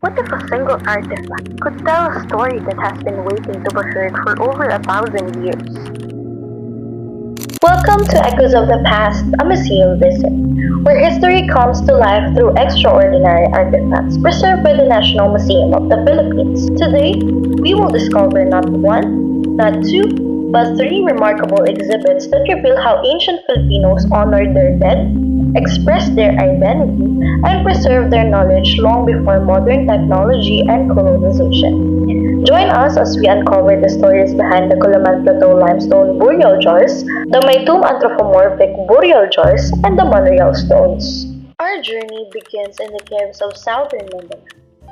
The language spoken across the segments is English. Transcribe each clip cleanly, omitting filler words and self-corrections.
What if a single artifact could tell a story that has been waiting to be heard for over 1,000 years? Welcome to Echoes of the Past, a museum visit, where history comes to life through extraordinary artifacts preserved by the National Museum of the Philippines. Today, we will discover not one, not two, but three remarkable exhibits that reveal how ancient Filipinos honored their dead, expressed their identity, and preserved their knowledge long before modern technology and colonization. Join us as we uncover the stories behind the Culaman Plateau limestone burial jars, the Maytum anthropomorphic burial jars, and the Monreal stones. Our journey begins in the caves of southern Mindanao,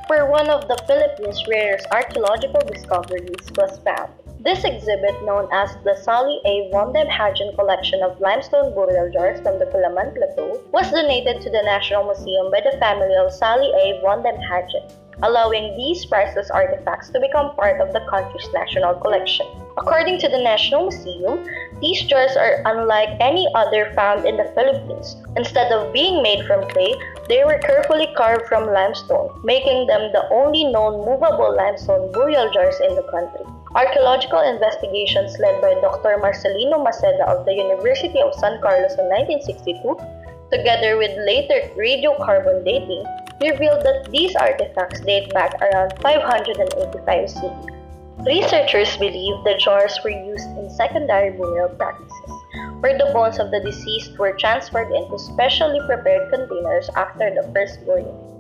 where one of the Philippines' rarest archaeological discoveries was found. This exhibit, known as the Sally A. von dem Hagen collection of limestone burial jars from the Culaman Plateau, was donated to the National Museum by the family of Sally A. von dem Hagen, allowing these priceless artifacts to become part of the country's national collection. According to the National Museum, these jars are unlike any other found in the Philippines. Instead of being made from clay, they were carefully carved from limestone, making them the only known movable limestone burial jars in the country. Archaeological investigations led by Dr. Marcelino Maceda of the University of San Carlos in 1962, together with later radiocarbon dating, revealed that these artifacts date back around 585 CE. Researchers believe the jars were used in secondary burial practices, where the bones of the deceased were transferred into specially prepared containers after the first burial.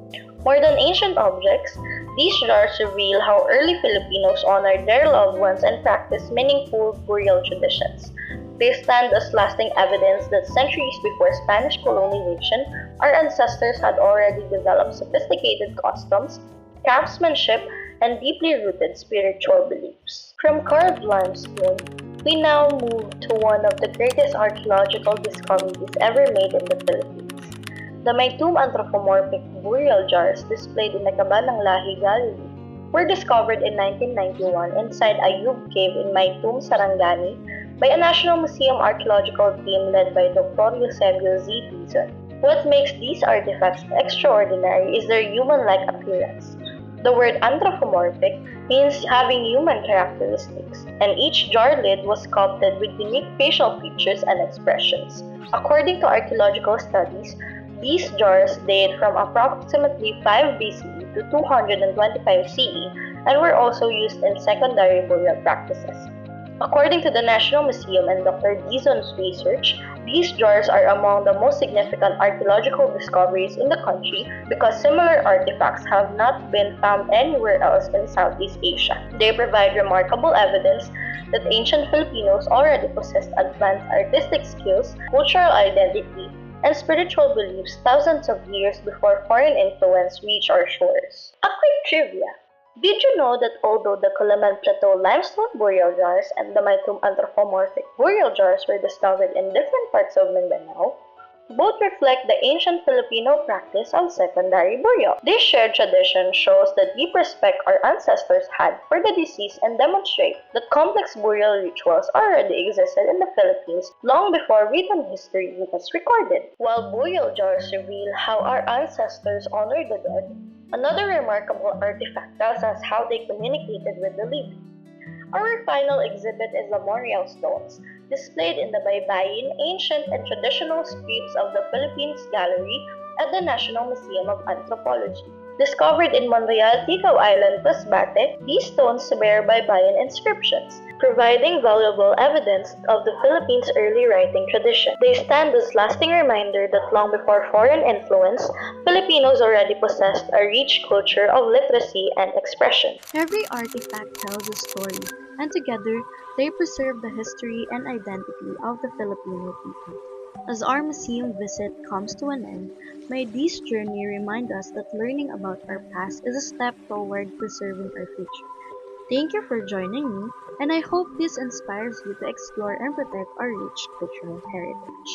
More than ancient objects, these jars reveal how early Filipinos honored their loved ones and practiced meaningful burial traditions. They stand as lasting evidence that centuries before Spanish colonization, our ancestors had already developed sophisticated customs, craftsmanship, and deeply rooted spiritual beliefs. From carved limestone, we now move to one of the greatest archaeological discoveries ever made in the Philippines. The Maytum anthropomorphic burial jars displayed in the Cabanang Lahi Gallery were discovered in 1991 inside Ayub Cave in Maytum, Sarangani by a National Museum archaeological team led by Dr. Eusebio Z. Dizon. What makes these artifacts extraordinary is their human-like appearance. The word anthropomorphic means having human characteristics, and each jar lid was sculpted with unique facial features and expressions. According to archaeological studies, these jars date from approximately 5 BCE to 225 CE and were also used in secondary burial practices. According to the National Museum and Dr. Dizon's research, these jars are among the most significant archaeological discoveries in the country because similar artifacts have not been found anywhere else in Southeast Asia. They provide remarkable evidence that ancient Filipinos already possessed advanced artistic skills, cultural identity, and spiritual beliefs thousands of years before foreign influence reached our shores. A quick trivia. Did you know that although the Culaman Plateau limestone burial jars and the Maytum anthropomorphic burial jars were discovered in different parts of Mindanao, both reflect the ancient Filipino practice of secondary burial. This shared tradition shows the deep respect our ancestors had for the deceased and demonstrate that complex burial rituals already existed in the Philippines long before written history was recorded. While burial jars reveal how our ancestors honored the dead, another remarkable artifact tells us how they communicated with the living. Our final exhibit is the Monreal stones, displayed in the Baybayin Ancient and Traditional Scripts of the Philippines Gallery at the National Museum of Anthropology. Discovered in Monreal, Ticao Island, Masbate, these stones bear Baybayin inscriptions, providing valuable evidence of the Philippines' early writing tradition. They stand as lasting reminder that long before foreign influence, Filipinos already possessed a rich culture of literacy and expression. Every artifact tells a story, and together, they preserve the history and identity of the Filipino people. As our museum visit comes to an end, may this journey remind us that learning about our past is a step toward preserving our future. Thank you for joining me, and I hope this inspires you to explore and protect our rich cultural heritage.